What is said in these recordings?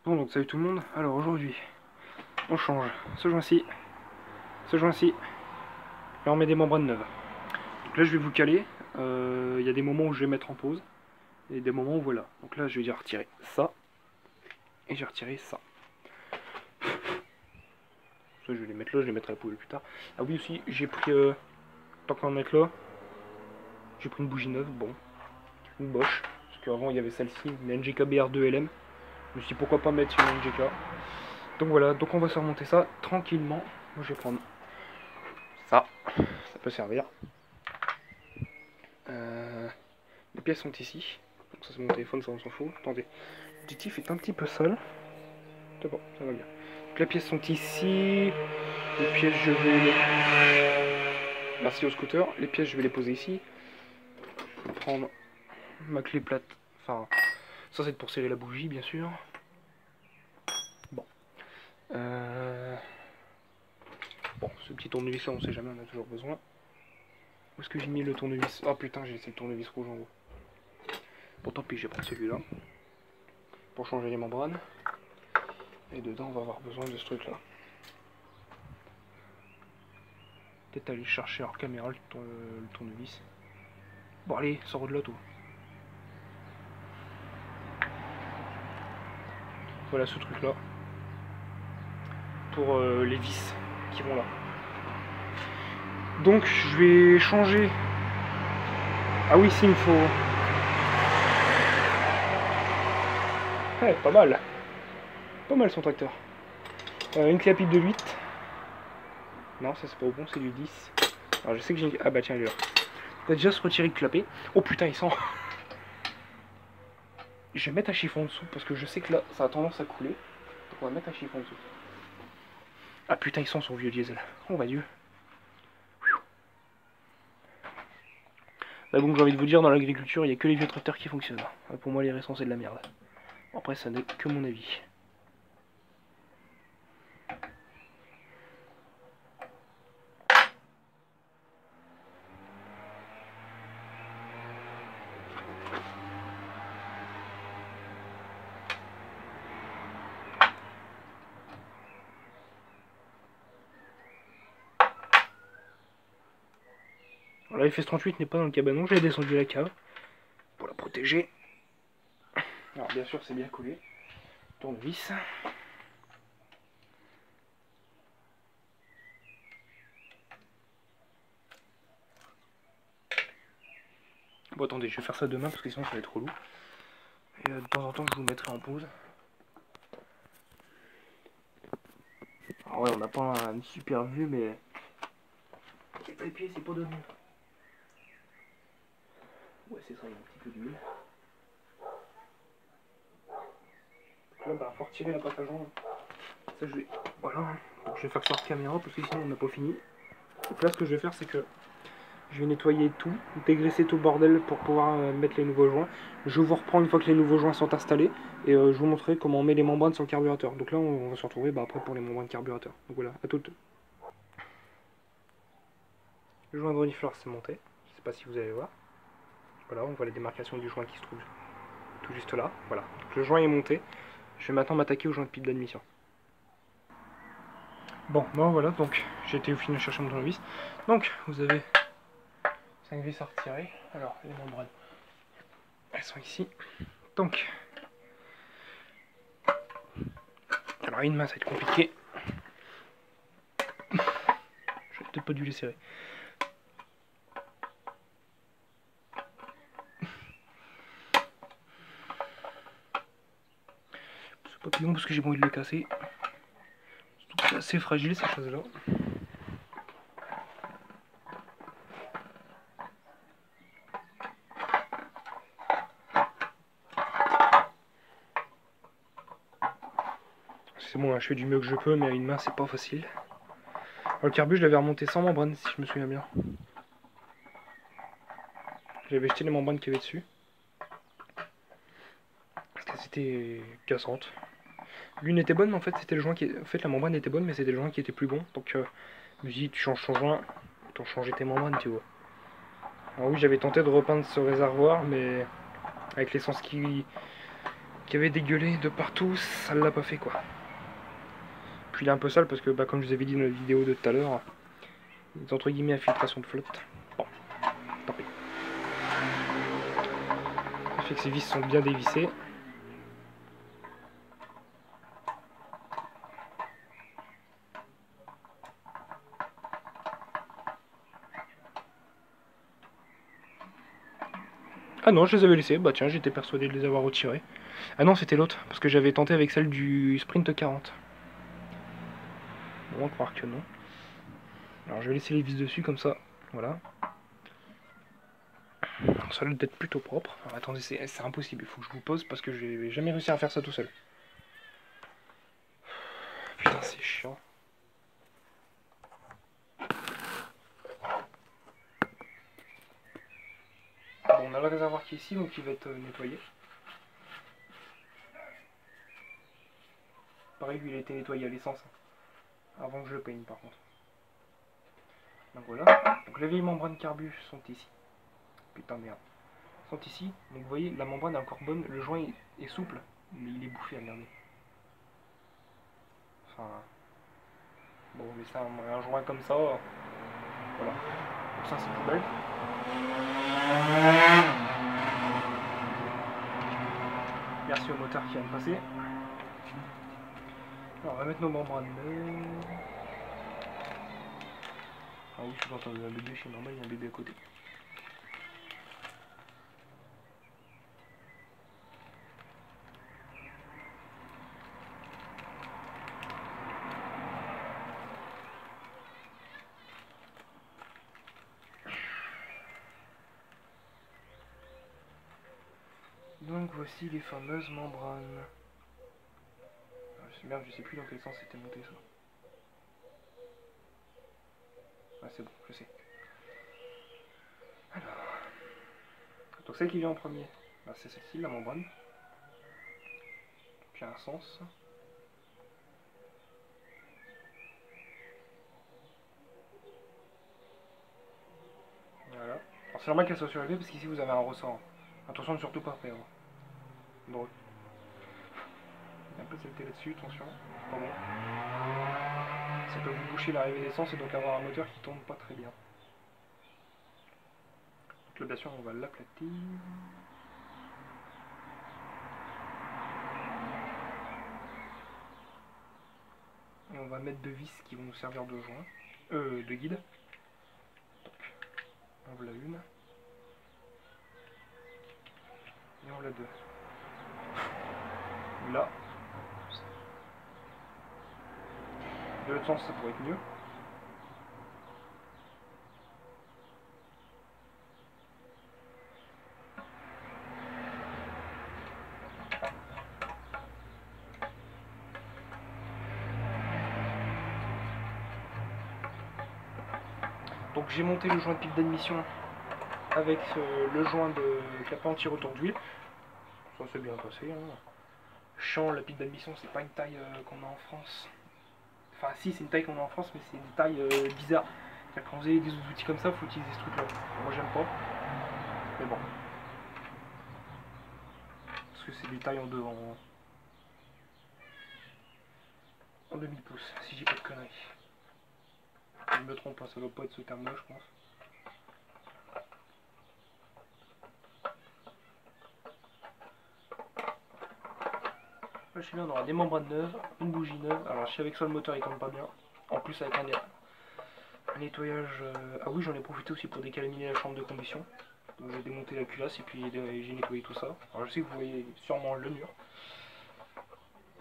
Bon, donc salut tout le monde. Alors aujourd'hui, on change ce joint-ci, et on met des membranes neuves. Donc là, je vais vous caler. Il y a des moments où je vais mettre en pause et des moments où voilà. Donc là, je vais déjà retirer ça et j'ai retiré ça. Ça, je vais les mettre là, je les mettrai à la poubelle plus tard. Ah oui, aussi, j'ai pris, tant qu'on en est là, j'ai pris une bougie neuve, bon, une Bosch, parce qu'avant il y avait celle-ci, une NGK BR2LM. Je me suis dit pourquoi pas mettre une NGK. Donc voilà, donc on va se remonter ça tranquillement. Moi je vais prendre ça, ça peut servir. Les pièces sont ici. Donc ça c'est mon téléphone, ça on s'en fout. Attendez, le dispositif est un petit peu sale. C'est bon, ça va bien. Donc les pièces sont ici. Les pièces je vais les... Merci au scooter. Les pièces je vais les poser ici. Je vais prendre ma clé plate. Enfin, ça c'est pour serrer la bougie bien sûr. Bon. Bon, ce petit tournevis là on sait jamais, on a toujours besoin. Où est-ce que j'ai mis le tournevis? Oh putain, j'ai laissé le tournevis rouge en haut. Bon, tant pis, j'ai pris celui-là. Pour changer les membranes. Et dedans, on va avoir besoin de ce truc-là. Peut-être aller chercher hors caméra le tournevis. Bon, allez, sors de là, tout. Voilà ce truc-là. Pour les vis qui vont là. Donc, je vais changer. Ah oui, si, il me faut... Ouais, pas mal. Pas mal son tracteur. Une clé à pipe de 8. Non, ça c'est pas au bon, c'est du 10. Alors je sais que j'ai... Ah bah tiens, il est là. On va déjà se retirer le clapet. Oh putain, il sent... Je vais mettre un chiffon en dessous, parce que je sais que là, ça a tendance à couler. Donc on va mettre un chiffon en dessous. Ah putain, il sent son vieux diesel. Oh bah Dieu. Bah bon, j'ai envie de vous dire, dans l'agriculture, il n'y a que les vieux tracteurs qui fonctionnent. Pour moi, les récents, c'est de la merde. Après, ça n'est que mon avis. Alors, la FS38 n'est pas dans le cabanon, j'ai descendu la cave pour la protéger. Alors, bien sûr, c'est bien collé. Tournevis. Bon, attendez, je vais faire ça demain parce que sinon ça va être relou. Et de temps en temps, je vous mettrai en pause. Alors, ouais, on n'a pas une super vue, mais. Les pieds, c'est pas donné. Ouais, c'est ça, il y a un petit peu d'huile. Là, bah, faut retirer la pâte à joindre. Ça, je vais. Voilà. Donc, je vais faire ça hors caméra parce que sinon, on n'a pas fini. Donc là, ce que je vais faire, c'est que je vais nettoyer tout, dégraisser tout le bordel pour pouvoir mettre les nouveaux joints. Je vous reprends une fois que les nouveaux joints sont installés et je vous montrerai comment on met les membranes sur le carburateur. Donc là, on va se retrouver après pour les membranes carburateur. Donc voilà, à tout. Le joint de renifleur s'est monté. Je ne sais pas si vous allez voir. Voilà, on voit la démarcation du joint qui se trouve tout juste là. Voilà, donc le joint est monté. Je vais maintenant m'attaquer au joint de pipe d'admission. Bon, ben voilà, donc j'ai été au final chercher mon tournevis. Donc, vous avez 5 vis à retirer. Alors, les membranes, elles sont ici. Donc, alors une main, ça va être compliqué. J'aurais peut-être pas dû les serrer. C'est pas plus long parce que j'ai pas envie de les casser. C'est assez fragile ces choses-là. C'est bon, là, je fais du mieux que je peux, mais à une main, c'est pas facile. Alors, le carbu, je l'avais remonté sans membrane, si je me souviens bien. J'avais jeté les membranes qu'il y avait dessus. Parce qu'elles étaient cassantes. L'une était bonne, mais en fait, c'était le joint qui... En fait, la membrane était bonne, mais c'était le joint qui était plus bon. Donc, je me suis dit, tu changes ton joint, autant changer tes membranes, tu vois. Alors oui, j'avais tenté de repeindre ce réservoir, mais avec l'essence qui qui avait dégueulé de partout, ça l'a pas fait quoi. Puis il est un peu sale parce que comme je vous avais dit dans la vidéo de tout à l'heure, les entre guillemets infiltration de flotte. Bon, tant pis. Ça fait que ces vis sont bien dévissées. Ah non, je les avais laissées. Bah tiens, j'étais persuadé de les avoir retirées. Ah non, c'était l'autre, parce que j'avais tenté avec celle du Sprint 40. Bon, on va croire que non. Alors je vais laisser les vis dessus comme ça. Voilà. Alors, ça doit être plutôt propre. Alors attendez, c'est impossible, il faut que je vous pose parce que j'ai jamais réussi à faire ça tout seul. Putain, c'est chiant. Bon, on a le réservoir qui est ici, donc il va être nettoyé. Pareil, lui, il a été nettoyé à l'essence. Avant que je le peigne, par contre. Donc voilà. Donc les vieilles membranes carbu sont ici. Putain de merde. Sont ici. Donc vous voyez, la membrane est encore bonne. Le joint est souple, mais il est bouffé, regardez. Enfin... Bon, mais ça, un joint comme ça... Voilà. Donc ça, c'est poubelle. Merci au moteur qui vient de passer. Alors, on va mettre nos membranes. Ah oui, je vous entends un bébé chez normal, il y a un bébé à côté. Donc voici les fameuses membranes. Merde, je sais plus dans quel sens c'était monté ça. Ah c'est bon, je sais. Alors. Donc celle qui vient en premier, bah, c'est celle-ci, la membrane. Qui a un sens. Voilà. Alors c'est normal qu'elle soit surélevée parce qu'ici vous avez un ressort. Attention de surtout pas perdre. Drôle. Il y a un peu de saleté là-dessus, attention. Pas bon. Ça peut vous boucher l'arrivée d'essence et donc avoir un moteur qui tourne pas très bien. Donc là bien sûr on va l'aplatir. Et on va mettre deux vis qui vont nous servir de joint. De guide. Donc, on voilà une. Et on voilà deux. Là. De l'autre sens ça pourrait être mieux. Donc j'ai monté le joint de pipe d'admission avec le joint de clapet anti-retour d'huile. Ça s'est bien passé. Hein. Chiant, la pipe d'admission c'est pas une taille qu'on a en France. Enfin si, c'est une taille qu'on a en France, mais c'est une taille bizarre. Quand vous avez des outils comme ça, il faut utiliser ce truc là. Moi j'aime pas. Mais bon. Parce que c'est des tailles en demi-pouce, si j'ai pas de conneries. Je me trompe pas, ça doit pas être ce terme là je pense. Là chez lui on aura des membranes neuves, une bougie neuve. Alors je savais que ça le moteur il tourne pas bien. En plus avec un nettoyage... Ah oui, j'en ai profité aussi pour décalaminer la chambre de combustion. Donc j'ai démonté la culasse et puis j'ai nettoyé tout ça. Alors je sais que vous voyez sûrement le mur.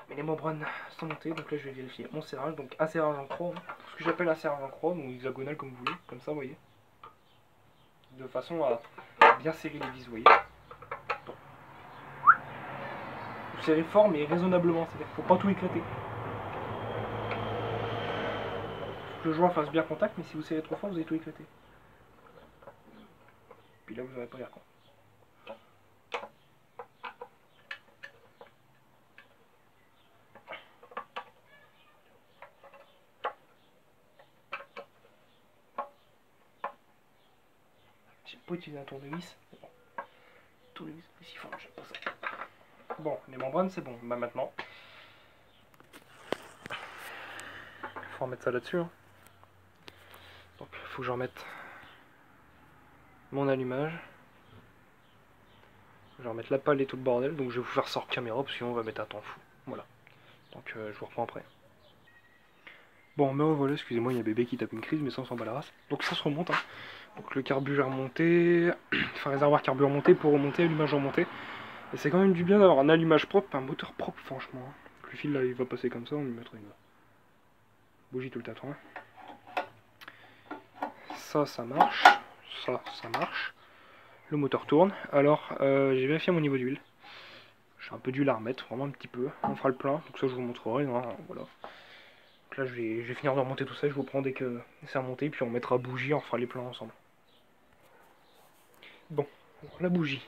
Mais les membranes sont montées, donc là je vais vérifier mon serrage. Donc un serrage en croix, hein. Ce que j'appelle un serrage en croix, donc hexagonal comme vous voulez, comme ça vous voyez. De façon à bien serrer les vis, vous voyez. Bon. Vous serrez fort mais raisonnablement, c'est-à-dire qu'il ne faut pas tout éclater. Que le joint fasse bien contact, mais si vous serrez trop fort, vous allez tout éclater. Puis là, vous n'aurez pas l'air con. J'ai pas utilisé un tournevis. Bon. Tournevis, plus il faut, j'aime pas ça. Bon, les membranes c'est bon. Bah maintenant, faut remettre ça là-dessus. Hein. Donc faut que je remette mon allumage. Je vais remettre la pale et tout le bordel. Donc je vais vous faire ça hors caméra parce qu'on va mettre un temps fou. Voilà. Donc je vous reprends après. Bon, mais voilà, excusez-moi, il y a bébé qui tape une crise, mais ça on s'en bat la race. Donc ça se remonte. Hein. Donc le carbu est remonté. Enfin, réservoir carbu remonté pour remonter, allumage remonté. Et c'est quand même du bien d'avoir un allumage propre, un moteur propre, franchement. Hein. Le fil là, il va passer comme ça, on lui mettra une bougie tout le tatouage. Ça marche. Ça marche. Le moteur tourne. Alors, j'ai vérifié mon niveau d'huile. J'ai un peu d'huile à remettre, vraiment un petit peu. On fera le plein, donc ça je vous montrerai. Hein, voilà. Donc là, je vais finir de remonter tout ça. Je vous prends dès que c'est remonté, puis on mettra bougie, on fera les plans ensemble. Bon, alors, la bougie.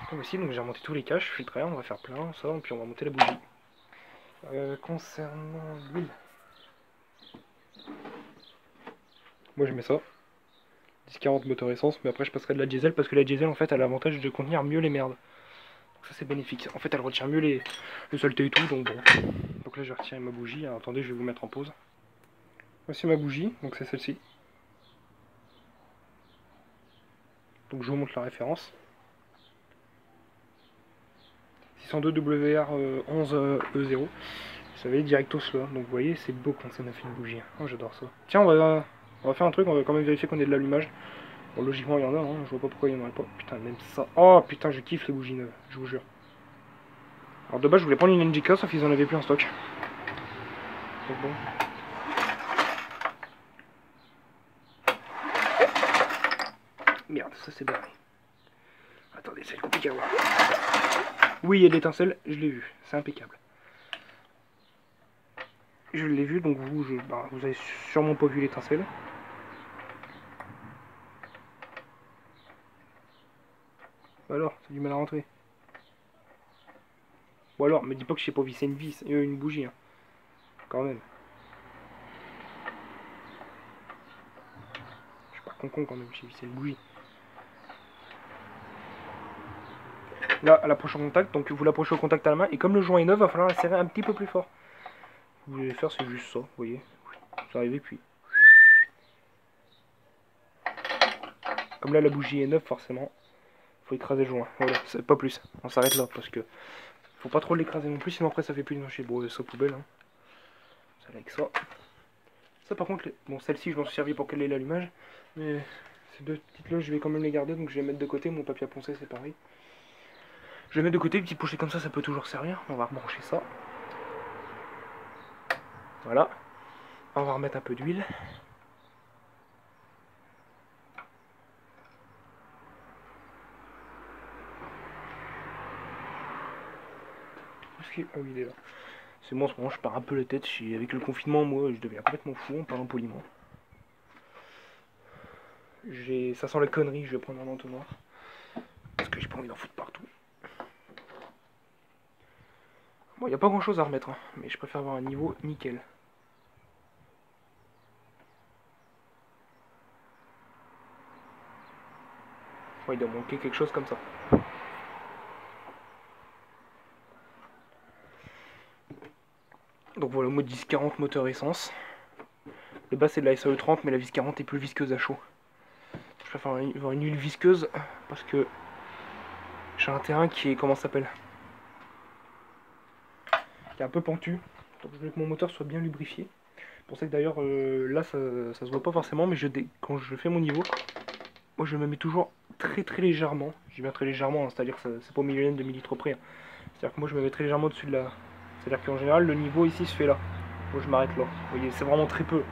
Comme aussi, donc j'ai remonté tous les caches, filtré, on va faire plein, ça, puis on va monter la bougie. Concernant l'huile, moi je mets ça. 10-40 moteur essence, mais après je passerai de la diesel parce que la diesel en fait a l'avantage de contenir mieux les merdes. Donc ça c'est bénéfique. En fait elle retire mieux les saletés et tout, donc bon. Donc là je vais retirer ma bougie. Alors, attendez, je vais vous mettre en pause. Voici ma bougie, donc c'est celle-ci. Donc je vous montre la référence. 602 WR 11E0. Vous savez, directos là. Donc vous voyez, c'est beau quand ça m'a fait une bougie. Oh, j'adore ça. Tiens, on va faire un truc, on va quand même vérifier qu'on ait de l'allumage. Bon, logiquement, il y en a, hein. Je vois pas pourquoi il n'y en aurait pas. Putain, même ça. Oh putain, je kiffe les bougies neuves, je vous jure. Alors de base, je voulais prendre une NGK, sauf qu'ils en avaient plus en stock. Donc bon. Merde, ça c'est barré. Attendez, c'est compliqué à voir. Oui, il y a de l'étincelle, je l'ai vu, c'est impeccable. Je l'ai vu, donc vous, vous avez sûrement pas vu l'étincelle. Alors, c'est du mal à rentrer. Bon alors, me dis pas que je sais pas visser une vis, une bougie, hein. Quand même. Je suis pas con quand même, j'ai vissé une bougie. Là, elle approche au contact, donc vous l'approchez au contact à la main, et comme le joint est neuf, il va falloir la serrer un petit peu plus fort. Ce que vous voulez faire, c'est juste ça, vous voyez. Vous arrivez, puis... Comme là, la bougie est neuve, forcément, faut écraser le joint. Voilà, c'est pas plus. On s'arrête là, parce que... Faut pas trop l'écraser non plus, sinon après ça fait plus de nocher. Bon, ça poubelle, hein. Ça avec ça. Ça par contre, bon, celle-ci, je m'en suis servi pour qu'elle ait l'allumage, mais ces deux petites là, je vais quand même les garder, donc je vais les mettre de côté. Mon papier à poncer, c'est pareil. Je vais mettre de côté, petit pochet comme ça peut toujours servir. On va rebrancher ça. Voilà. On va remettre un peu d'huile. Ah oui, il est là. C'est moi en ce moment, je pars un peu la tête. Avec le confinement, moi, je deviens complètement fou en parlant poliment. Ça sent la connerie, je vais prendre un entonnoir. Parce que j'ai pas envie d'en foutre partout. Bon, il n'y a pas grand chose à remettre, hein, mais je préfère avoir un niveau nickel. Ouais, il doit manquer quelque chose comme ça. Donc voilà, mode 10-40 moteur essence. Le bas c'est de la SAE 30, mais la vis 40 est plus visqueuse à chaud. Je préfère avoir une huile visqueuse parce que j'ai un terrain qui est, comment ça s'appelle, qui est un peu pentu. Donc je veux que mon moteur soit bien lubrifié. C'est pour ça que d'ailleurs là ça se voit pas forcément, mais quand je fais mon niveau, moi je me mets toujours très légèrement. J'y viens très légèrement, hein, c'est-à-dire que c'est pas au millionnaire de millilitres près. Hein. C'est-à-dire que moi je me mets très légèrement au-dessus de la... C'est-à-dire qu'en général le niveau ici se fait là. Moi je m'arrête là. Vous voyez, c'est vraiment très peu.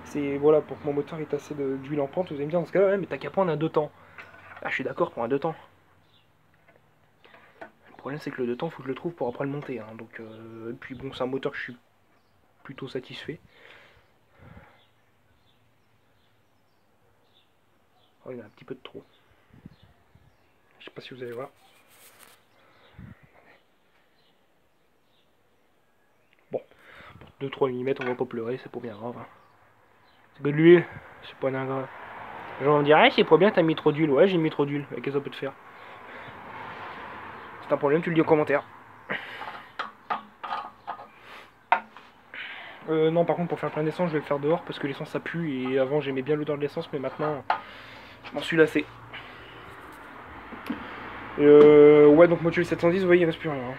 C'est voilà, pour que mon moteur ait assez d'huile en pente, vous allez me dire dans ce cas-là, ouais, mais t'as qu'à prendre un 2 temps. Ah, je suis d'accord pour un 2 temps. Le problème c'est que le 2 temps, faut que je le trouve pour après le monter. Hein. Donc, et puis bon, c'est un moteur que je suis plutôt satisfait. Oh, il y en a un petit peu de trop. Je sais pas si vous allez voir. Bon, 2-3 mm, on va pas pleurer, c'est pas bien grave. Hein. C'est que de l'huile, c'est pas bien grave. Les gens vont me dire, ah, c'est pas bien, t'as mis trop d'huile. Ouais, j'ai mis trop d'huile. Qu'est-ce que ça peut te faire? C'est un problème, tu le dis en commentaire. Non, par contre, pour faire plein d'essence, je vais le faire dehors parce que l'essence ça pue. Et avant, j'aimais bien l'odeur de l'essence, mais maintenant, je m'en suis lassé. Ouais, donc module 710, vous voyez, il reste plus rien. Hein.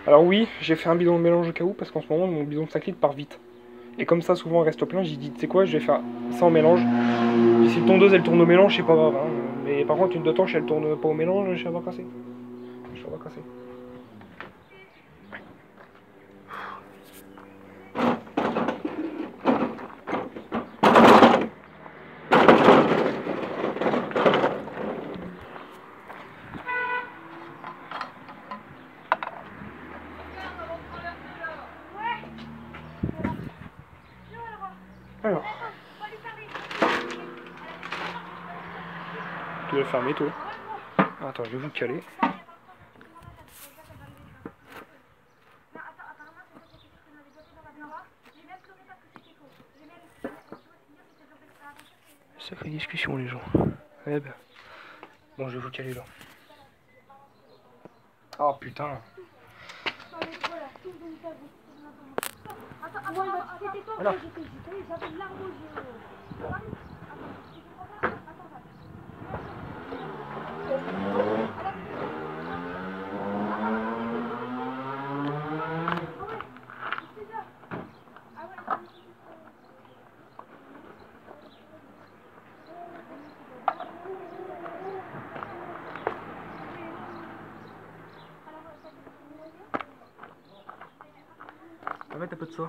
Alors, oui, j'ai fait un bidon de mélange au cas où parce qu'en ce moment, mon bidon de 5 litres part vite. Et comme ça, souvent, il reste plein. J'ai dit, tu sais quoi, je vais faire ça en mélange. Et si le tondeuse elle tourne au mélange, c'est pas grave. Hein. Mais par contre, une de temps, si elle tourne pas au mélange, ça va casser. Ça va casser. Alors. Tu dois le fermer, toi. Attends, je vais vous caler. Sacrée discussion, les gens. Eh ben. Bon, je vais vous caler là. Oh putain. Alors. On va mettre un peu de ça.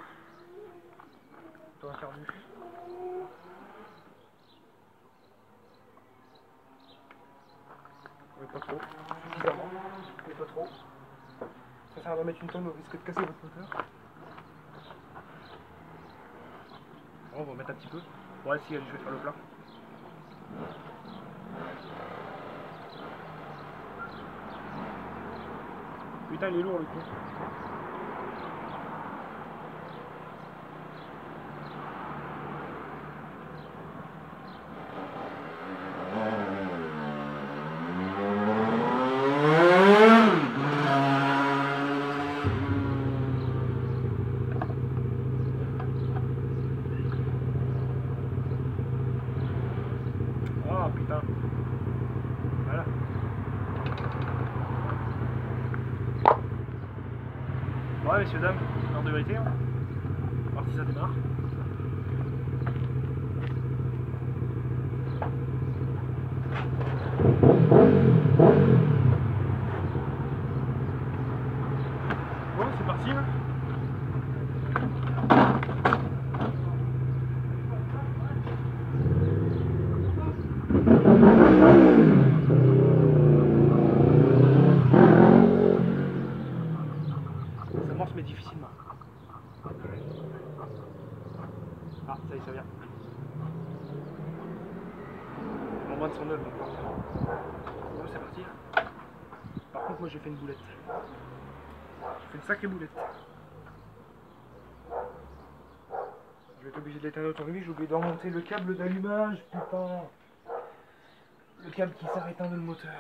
T'auras perdu. Mais pas trop. Suffisamment. Mais pas trop. Ça sert à mettre une tonne au risque de casser votre moteur. Bon, on va mettre un petit peu. Ouais, si, allez, je vais faire le plat. Putain, il est lourd le coup. Ah putain. Voilà. Ouais, messieurs, dames, heure de vérité. Hein. On va voir si ça démarre. Bon, c'est parti. Hein. Ça amorce mais difficilement. Ah, ça y est, ça vient. En moins de 109 donc. Bon, c'est parti. Par contre, moi j'ai fait une boulette. J'ai fait une sacrée boulette. Je vais être obligé de l'éteindre autonomie, j'ai oublié de remonter le câble d'allumage, putain. Le câble qui sert à éteindre le moteur.